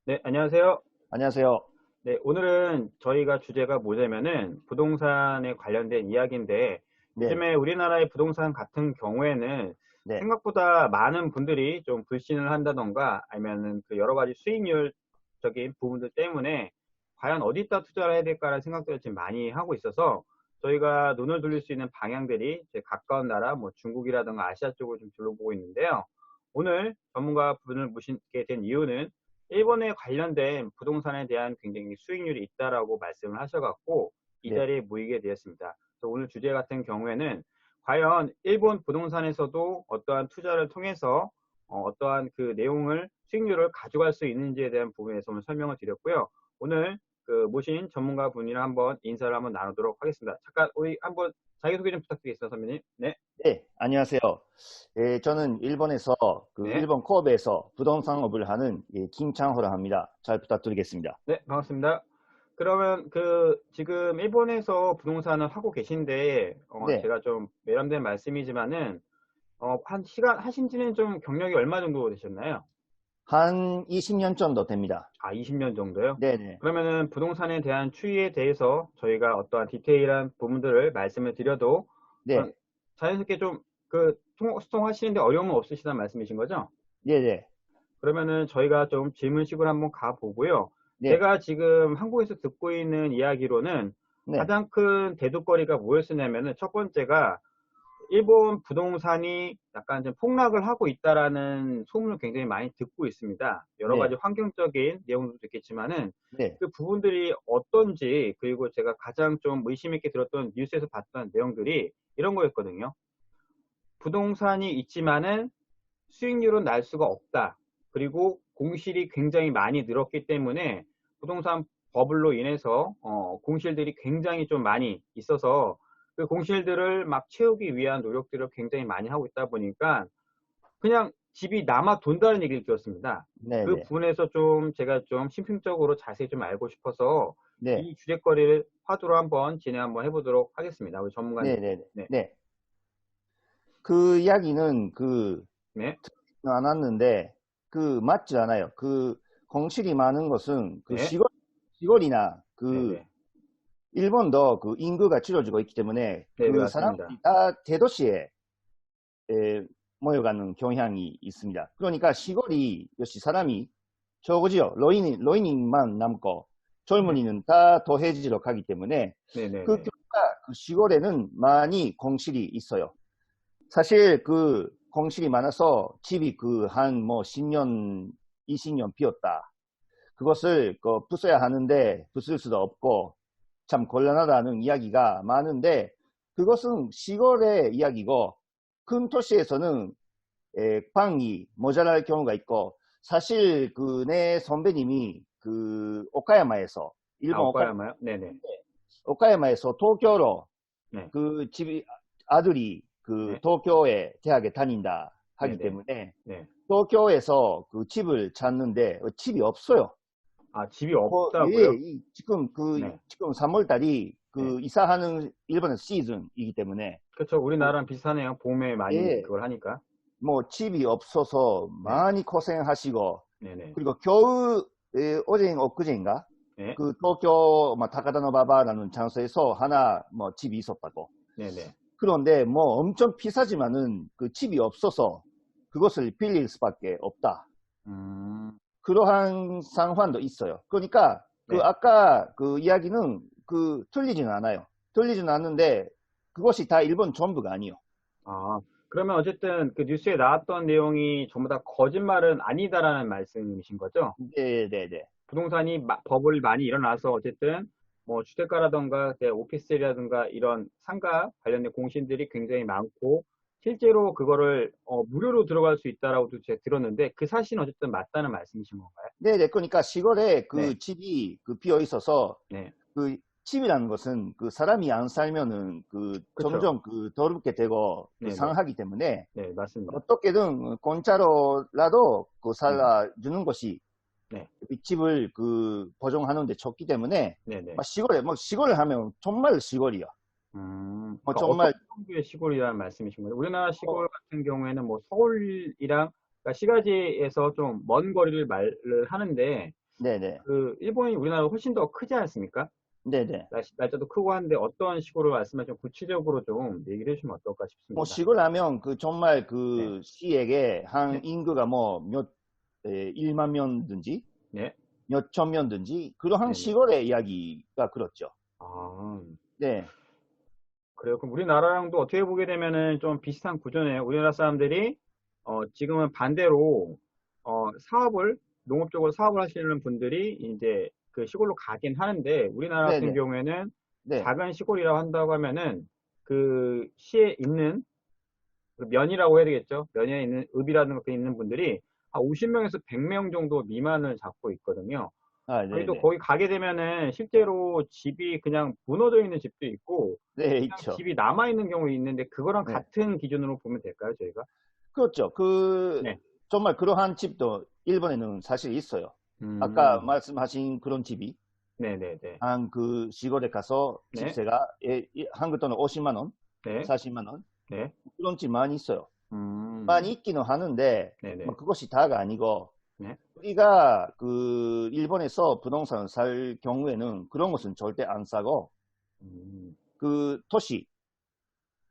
네, 안녕하세요. 안녕하세요. 네, 오늘은 저희가 주제가 뭐냐면은 부동산에 관련된 이야기인데 네, 요즘에 우리나라의 부동산 같은 경우에는 네, 생각보다 많은 분들이 좀 불신을 한다던가 아니면은 그 여러 가지 수익률적인 부분들 때문에 과연 어디다 투자를 해야 될까라는 생각들을 지금 많이 하고 있어서 저희가 눈을 돌릴 수 있는 방향들이 제 가까운 나라 뭐 중국이라든가 아시아 쪽을 좀 둘러보고 있는데요. 오늘 전문가 분을 모시게 된 이유는 일본에 관련된 부동산에 대한 굉장히 수익률이 있다라고 말씀을 하셔갖고 이 네. 자리에 모이게 되었습니다. 그래서 오늘 주제 같은 경우에는 과연 일본 부동산에서도 어떠한 투자를 통해서 어떠한 그 내용을 수익률을 가져갈 수 있는지에 대한 부분에서 오늘 설명을 드렸고요. 오늘 그 모신 전문가 분이랑 한번 인사를 한번 나누도록 하겠습니다. 잠깐 우리 한번 자기소개 좀 부탁드리겠습니다, 선배님. 네, 네, 안녕하세요. 예, 저는 일본에서 네, 일본 코베에서 부동산업을 하는 김창호라 합니다. 잘 부탁드리겠습니다. 네, 반갑습니다. 그러면 그 지금 일본에서 부동산을 하고 계신데 네, 제가 좀 외람된 말씀이지만은 한 시간 하신 지는 좀 경력이 얼마 정도 되셨나요? 한 20년 정도 됩니다. 아, 20년 정도요? 네, 네, 그러면은 부동산에 대한 추이에 대해서 저희가 어떠한 디테일한 부분들을 말씀을 드려도 네, 자연스럽게 좀 그 소통하시는데 어려움은 없으시다는 말씀이신 거죠? 네, 네, 그러면은 저희가 좀 질문식으로 한번 가보고요. 네, 제가 지금 한국에서 듣고 있는 이야기로는 네, 가장 큰 대두거리가 뭐였었냐면은 첫 번째가 일본 부동산이 약간 좀 폭락을 하고 있다라는 소문을 굉장히 많이 듣고 있습니다. 여러 가지 네, 환경적인 내용도 듣겠지만은 네, 그 부분들이 어떤지 그리고 제가 가장 좀 의심 있게 들었던 뉴스에서 봤던 내용들이 이런 거였거든요. 부동산이 있지만은 수익률은 날 수가 없다. 그리고 공실이 굉장히 많이 늘었기 때문에 부동산 버블로 인해서 공실들이 굉장히 좀 많이 있어서 그 공실들을 막 채우기 위한 노력들을 굉장히 많이 하고 있다 보니까 그냥 집이 남아 돈다는 얘기를 들었습니다. 네, 그 네, 부분에서 좀 제가 좀 심층적으로 자세히 좀 알고 싶어서 네, 이 주제거리를 화두로 한번 진행 한번 해보도록 하겠습니다. 우리 네, 전문가님께. 네, 네. 네. 네. 그 이야기는 네. 듣지는 않았는데 맞지 않아요. 공실이 많은 것은 네. 시골이나 네. 네. 일본도 인구가 줄어들고 있기 때문에 네. 네. 맞습니다. 사람들이 다 대도시에 에, 모여가는 경향이 있습니다. 그러니까 시골이 역시 사람이 적어지요. 노인만 남고 네. 젊은이는 다 도해지로 가기 때문에 네네네. 결과 그 시골에는 많이 공실이 있어요. 사실 공실이 많아서 집이 한 10년, 20년 비었다. 그것을 부숴야 하는데 부술 수도 없고 참 곤란하다는 이야기가 많은데 그것은 시골의 이야기고 큰 도시에서는 방이 모자랄 경우가 있고 사실 내 선배님이 오카야마에서 아, 일본 오카야마요? 네네. 오카야마에서 도쿄로 네. 집이 아들이 네. 도쿄에 대학에 다닌다 하기 네네. 때문에 네. 도쿄에서 집을 찾는데 집이 없어요. 아, 집이 예, 없다고요? 네. 지금 3월 달이 네. 이사하는 일본의 시즌이기 때문에, 그쵸. 그, 우리나라랑 비슷하네요. 봄에 많이 예, 그걸 하니까. 집이 없어서 네. 많이 고생하시고, 네네. 그리고 겨우, 어제인가 엊그제인가? 네. 도쿄, 타카다노바바라는 장소에서 하나, 집이 있었다고. 네네. 그런데 엄청 비싸지만은 집이 없어서 그것을 빌릴 수밖에 없다. 음, 그러한 상황도 있어요. 그러니까 네. 아까 이야기는 틀리지는 않아요. 틀리지는 않는데 그것이 다 일본 전부가 아니요. 아, 그러면 어쨌든 그 뉴스에 나왔던 내용이 전부 다 거짓말은 아니다라는 말씀이신 거죠? 네네네. 부동산이 버블이 많이 일어나서 어쨌든 뭐 주택가라던가 오피스텔이라든가 이런 상가 관련된 공신들이 굉장히 많고 실제로 그거를 무료로 들어갈 수 있다라고도 제가 들었는데 그 사실은 어쨌든 맞다는 말씀이신 건가요? 네네. 그러니까 시골에 네, 집이 비어 있어서 네, 집이라는 것은 사람이 안 살면은 그렇죠. 점점 더럽게 되고 네, 네, 상하기 때문에 네, 맞습니다. 어떻게든 공짜로라도 네, 살아주는 것이 네, 집을 보정하는데 좋기 때문에 네, 네. 시골을 하면 정말 시골이야. 그러니까 어떤 정말 정도의 시골이라는 말씀이신 거예요? 우리나라 어, 시골 같은 경우에는 뭐 서울이랑 그러니까 시가지에서 좀 먼 거리를 말을 하는데 네네. 그 일본이 우리나라보다 훨씬 더 크지 않습니까? 네네. 날짜도 크고 한데 어떤 식으로 말씀을 좀 구체적으로 좀 얘기를 해주시면 어떨까 뭐 싶습니다. 시골 하면 그 정말 네, 그 시에게 한 네, 인구가 뭐 1만 명든지 네, 몇 천 명든지 그러한 네, 네. 시골의 이야기가 그렇죠. 아, 네. 그래요. 그럼 우리나라랑도 어떻게 보게 되면은 좀 비슷한 구조네요. 우리나라 사람들이 지금은 반대로 사업을 농업적으로 사업을 하시는 분들이 이제 그 시골로 가긴 하는데 우리나라 같은 네네. 경우에는 네. 작은 시골이라고 한다고 하면은 그 시에 있는 그 면이라고 해야 되겠죠. 면에 있는 읍이라는 것에 있는 분들이 한 50명에서 100명 정도 미만을 잡고 있거든요. 아, 저희도 네네. 거기 가게 되면은 실제로 집이 그냥 무너져 있는 집도 있고 네, 그냥 있죠. 집이 남아 있는 경우 있는데 그거랑 네. 같은 기준으로 보면 될까요, 저희가? 그렇죠. 네. 정말 그러한 집도 일본에는 사실 있어요. 아까 음. 말씀하신 그런 집이 네네네. 한 그 시골에 가서 네. 집세가 한국 돈은 50만 원, 네. 40만 원 네. 그런 집 많이 있어요. 음. 많이 있기는 하는데 네네. 뭐 그것이 다가 아니고 네. 우리가 그 일본에서 부동산 살 경우에는 그런 것은 절대 안 싸고 음. 그 도시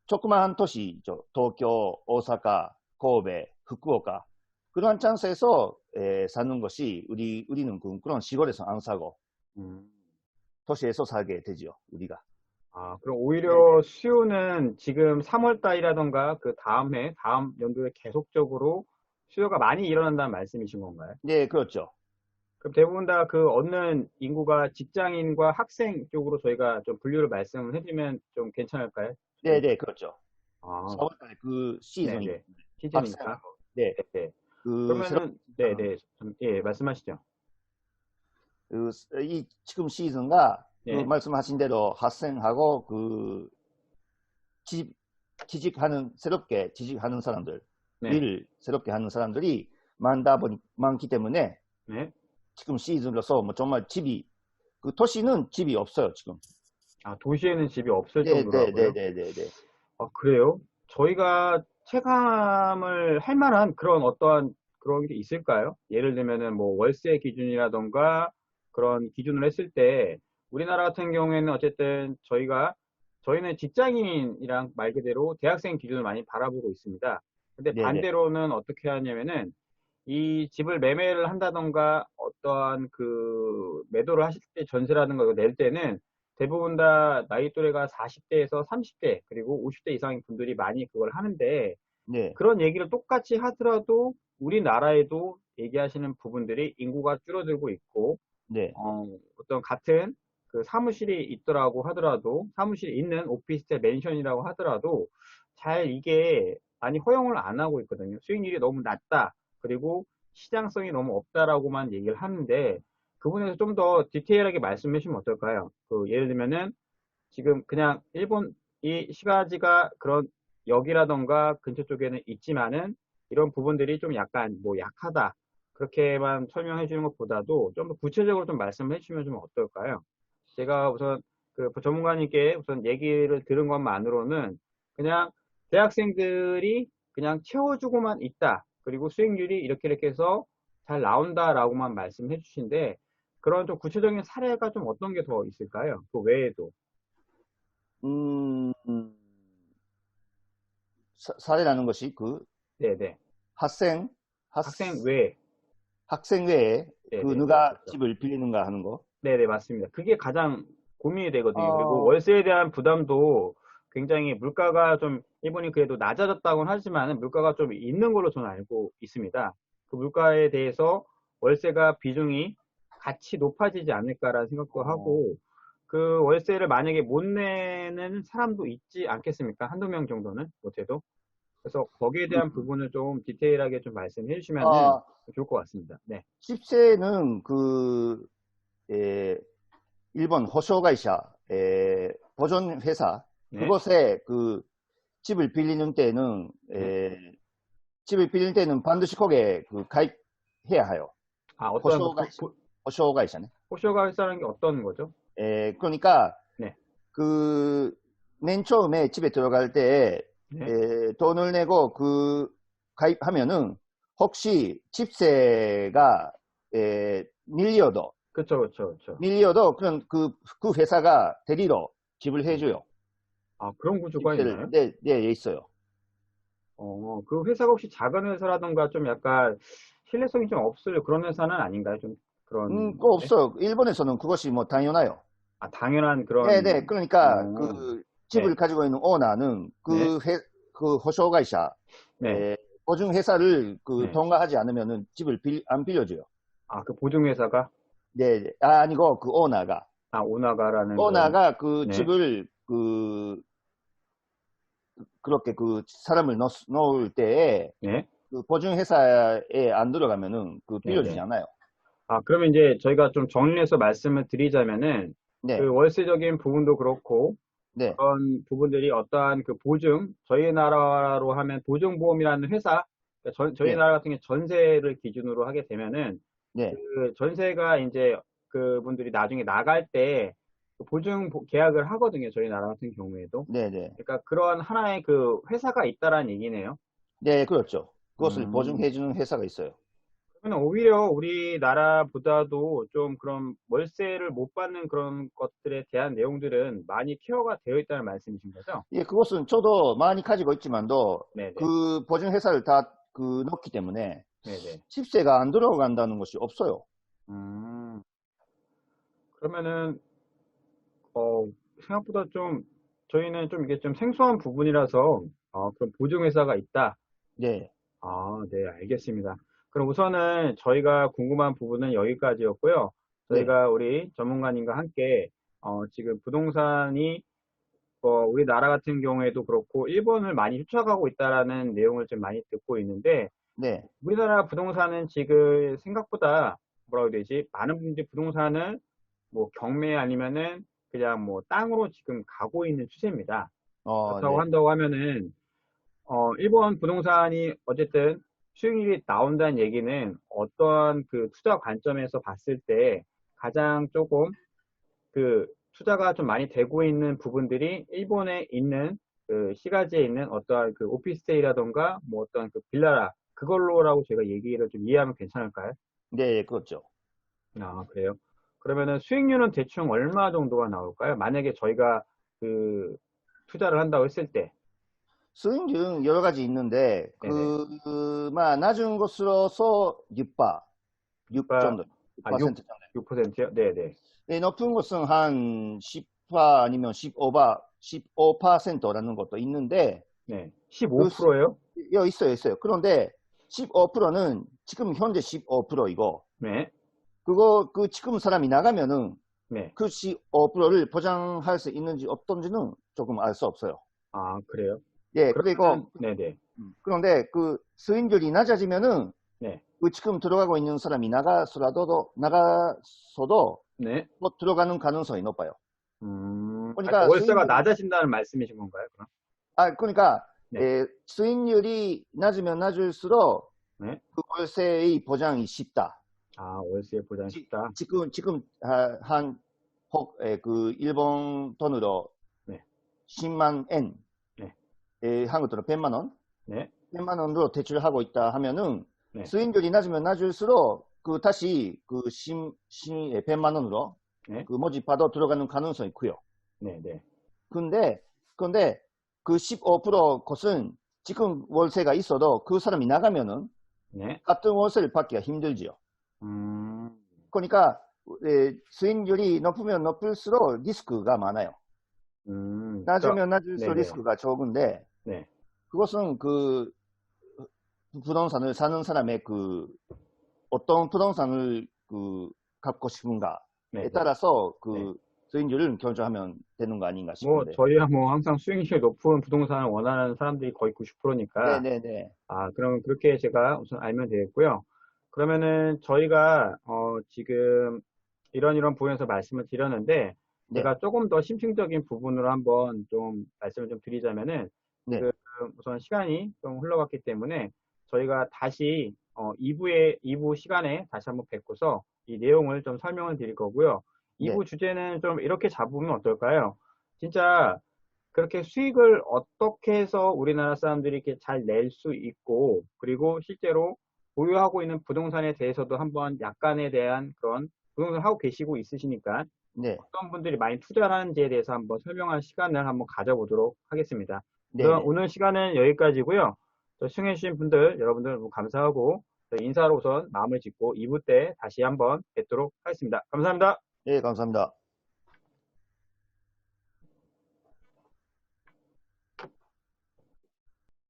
조그마한 도시죠. 도쿄, 오사카, 고베, 후쿠오카 그런 찬스에서 사는 것이 우리는 그런 시골에서 안 사고 음. 도시에서 살게 되죠. 우리가. 아, 그럼 네네. 오히려 수요는 지금 3월 달이라던가 그 다음 해, 다음 연도에 계속적으로 수요가 많이 일어난다는 말씀이신 건가요? 네, 그렇죠. 그럼 대부분 다 그 얻는 인구가 직장인과 학생 쪽으로 저희가 좀 분류를 말씀을 해주면 좀 괜찮을까요? 저희, 네네, 그렇죠. 아, 4월달에 그 시즌이 네네. 시즌이니까. 학생하고 네, 네. 그 새롭게 그러면은, 시작하는 네네. 예, 말씀하시죠. 이 지금 시즌과 그 네. 말씀하신 대로 학생하고 그 취직, 새롭게 취직하는 사람들, 네. 일을 새롭게 하는 사람들이 많기 때문에 네. 지금 시즌으로서 뭐 정말 그 도시는 집이 없어요, 지금. 아, 도시에는 집이 없을 정도라고요? 네네네네네네. 아, 그래요? 저희가 체감을 할 만한 그런 어떠한 그런 게 있을까요? 예를 들면은 뭐 월세 기준이라던가 그런 기준을 했을 때 우리나라 같은 경우에는 어쨌든 저희는 직장인이랑 말 그대로 대학생 기준을 많이 바라보고 있습니다. 근데 네네. 반대로는 어떻게 하냐면은 이 집을 매매를 한다던가 어떠한 그 매도를 하실 때 전세라든가 이거 낼 때는 대부분 다 나이 또래가 40대에서 30대 그리고 50대 이상의 분들이 많이 그걸 하는데 네. 그런 얘기를 똑같이 하더라도 우리나라에도 얘기하시는 부분들이 인구가 줄어들고 있고 네. 어떤 같은 그 사무실이 있더라고 하더라도 사무실이 있는 오피스텔 맨션이라고 하더라도 잘 이게 많이 허용을 안 하고 있거든요. 수익률이 너무 낮다. 그리고 시장성이 너무 없다라고만 얘기를 하는데 그분에서 좀 더 디테일하게 말씀해 주시면 어떨까요? 그 예를 들면은 지금 그냥 일본 이 시가지가 그런 역이라던가 근처 쪽에는 있지만은 이런 부분들이 좀 약간 뭐 약하다. 그렇게만 설명해 주는 것보다도 좀 더 구체적으로 좀 말씀해 주시면 좀 어떨까요? 제가 우선 그 전문가님께 우선 얘기를 들은 것만으로는 그냥 대학생들이 그냥 채워주고만 있다. 그리고 수익률이 이렇게 이렇게 해서 잘 나온다라고만 말씀해 주신데 그런 좀 구체적인 사례가 좀 어떤 게 더 있을까요? 그 외에도. 음, 사례라는 것이 그 네네. 학생, 학, 학생 외에. 학생 외에 그 네네네. 누가 그렇죠. 집을 빌리는가 하는 거. 네네, 맞습니다. 그게 가장 고민이 되거든요. 그리고 어, 월세에 대한 부담도 굉장히 물가가 좀, 일본이 그래도 낮아졌다고는 하지만 물가가 좀 있는 걸로 저는 알고 있습니다. 그 물가에 대해서 월세가 비중이 같이 높아지지 않을까라는 생각도 어, 하고, 그 월세를 만약에 못 내는 사람도 있지 않겠습니까? 한두 명 정도는 못해도. 그래서 거기에 대한 음, 부분을 좀 디테일하게 좀 말씀해 주시면은 아, 좋을 것 같습니다. 네. 집세는 에, 일본 호쇼가이샤, 보존 회사, 네. 그곳에 그 집을 빌리는 때는, 네. 집을 빌릴 때는 반드시 거기에 그 가입해야 해요. 아, 어떤 그 호쇼가이샤, 호쇼가이샤네. 호쇼가 회사라는 게 어떤 거죠? 그러니까 네, 그 맨 처음에 집에 들어갈 때 네, 돈을 내고 그 가입하면은 혹시 집세가 밀려도 그쵸, 그쵸, 그쵸. 그런 그 회사가 대리로 지불해줘요. 아, 그런 구조가 집세를. 있나요? 네, 네, 있어요. 그 회사가 혹시 작은 회사라던가 좀 약간 신뢰성이 좀 없을 그런 회사는 아닌가요? 좀 그런, 그거 네? 없어요. 일본에서는 그것이 뭐 당연해요. 아, 당연한 네, 그런, 네. 그러니까 어, 그 집을 네, 가지고 있는 오너는 네, 그 호쇼회사, 네, 보증 회사를 네. 통과하지 않으면은 집을 안 빌려줘요. 아, 그 보증회사가, 네, 네. 아니고 그 아, 오나가라는 그런, 오너가 그 네, 집을 그렇게 그 사람을 넣을 때에 네, 그 보증 회사에 안 들어가면은 그 네, 빌려주지 네. 않아요. 아, 그러면 이제 저희가 좀 정리해서 말씀을 드리자면은, 그 네, 월세적인 부분도 그렇고, 네, 그런 부분들이 어떠한 그 보증, 저희 나라로 하면 보증보험이라는 회사, 그러니까 저희 네, 나라 같은 경우 전세를 기준으로 하게 되면은, 네, 그 전세가 이제 그분들이 나중에 나갈 때그 보증 계약을 하거든요. 저희 나라 같은 경우에도. 네, 네, 그러니까 그런 하나의 그 회사가 있다라는 얘기네요. 네, 그렇죠. 그것을 음, 보증해주는 회사가 있어요. 그러면 오히려 우리나라보다도 좀 그런 월세를 못 받는 그런 것들에 대한 내용들은 많이 케어가 되어 있다는 말씀이신 거죠? 예, 그것은 저도 많이 가지고 있지만도 네네. 그 보증 회사를 다 넣기 때문에 네네. 집세가 안 들어간다는 것이 없어요. 음, 그러면은, 어, 생각보다 좀, 저희는 좀 이게 좀 생소한 부분이라서, 그런 보증회사가 있다. 네, 아, 네, 알겠습니다. 그럼 우선은 저희가 궁금한 부분은 여기까지였고요. 네, 저희가 우리 전문가님과 함께, 지금 부동산이, 우리나라 같은 경우에도 그렇고, 일본을 많이 쫓아가고 있다라는 내용을 좀 많이 듣고 있는데, 네, 우리나라 부동산은 지금 생각보다, 뭐라고 해야 되지? 많은 분들이 부동산을 뭐 경매 아니면은 그냥 뭐 땅으로 지금 가고 있는 추세입니다. 그렇다고 네, 한다고 하면은 일본 부동산이 어쨌든 수익률이 나온다는 얘기는 어떠한 그 투자 관점에서 봤을 때 가장 조금 그 투자가 좀 많이 되고 있는 부분들이 일본에 있는 그 시가지에 있는 어떠한 그 오피스텔이라던가 뭐 어떤 그 빌라라 그걸로라고 제가 얘기를 좀 이해하면 괜찮을까요? 네, 그렇죠. 아, 그래요? 그러면은 수익률은 대충 얼마 정도가 나올까요? 만약에 저희가 그 투자를 한다고 했을 때. 수익률은 여러 가지 있는데 네네. 낮은 것으로서 6 6바, 정도, 아, 6, 6% 정도. 6%요? 네네. 네, 높은 것은 한 10% 아니면 15%라는 것도 있는데 네. 그 15%예요? 있어요, 있어요. 그런데 15%는 지금 현재 15%이고 네. 그 지금 사람이 나가면은 네. 그 15%를 보장할 수 있는지 없던지는 조금 알 수 없어요. 아, 그래요? 예, 그리고 그러면은, 네네. 그런데 그 수익률이 낮아지면은 네. 그 지금 들어가고 있는 사람이 나가서도 네. 뭐 들어가는 가능성이 높아요. 그러니까 그러니까 월세가 수익률이 낮아진다는 말씀이신 건가요, 그럼? 그러니까 네. 수익률이 낮으면 낮을수록 네. 그 월세의 보장이 쉽다. 아, 월세 보장 쉽다. 지금 그 일본 돈으로 네. 10만 엔, 네. 한국 돈으로 100만 원, 네. 100만 원으로 대출하고 있다 하면은 네. 수익률이 낮으면 낮을수록 그 다시 100만 원으로 네. 그 모집받아 들어가는 가능성이 크요. 네. 네. 근데 그 15% 것은 지금 월세가 있어도 그 사람이 나가면은 네. 같은 월세를 받기가 힘들지요. 음, 그러니까 수익률이 높으면 높을수록 리스크가 많아요. 그러니까, 낮으면 낮을수록 네네. 리스크가 적은데 네. 그것은 그 부동산을 사는 사람의 어떤 부동산을 갖고 싶은가에 네네. 따라서 네. 수익률을 결정하면 되는 거 아닌가 뭐, 싶은데. 저희야 뭐 항상 수익률이 높은 부동산을 원하는 사람들이 거의 90%니까, 네네네. 그럼 그렇게 제가 우선 알면 되겠고요. 그러면은 저희가, 지금 이런 부분에서 말씀을 드렸는데, 네. 제가 조금 더 심층적인 부분으로 한번 좀 말씀을 좀 드리자면은, 네. 지금 우선 시간이 좀 흘러갔기 때문에, 저희가 다시, 2부 시간에 다시 한번 뵙고서 이 내용을 좀 설명을 드릴 거고요. 네. 2부 주제는 좀 이렇게 잡으면 어떨까요? 진짜 그렇게 수익을 어떻게 해서 우리나라 사람들이 이렇게 잘 낼 수 있고, 그리고 실제로 보유하고 있는 부동산에 대해서도 한번 약간에 대한 그런 부동산을 하고 계시고 있으시니까 네. 어떤 분들이 많이 투자를 하는지에 대해서 한번 설명할 시간을 한번 가져보도록 하겠습니다. 그럼 네네. 오늘 시간은 여기까지고요. 시청해주신 분들 여러분들 너무 감사하고 인사로 우선 마음을 짓고 2부 때 다시 한번 뵙도록 하겠습니다. 감사합니다. 네, 감사합니다.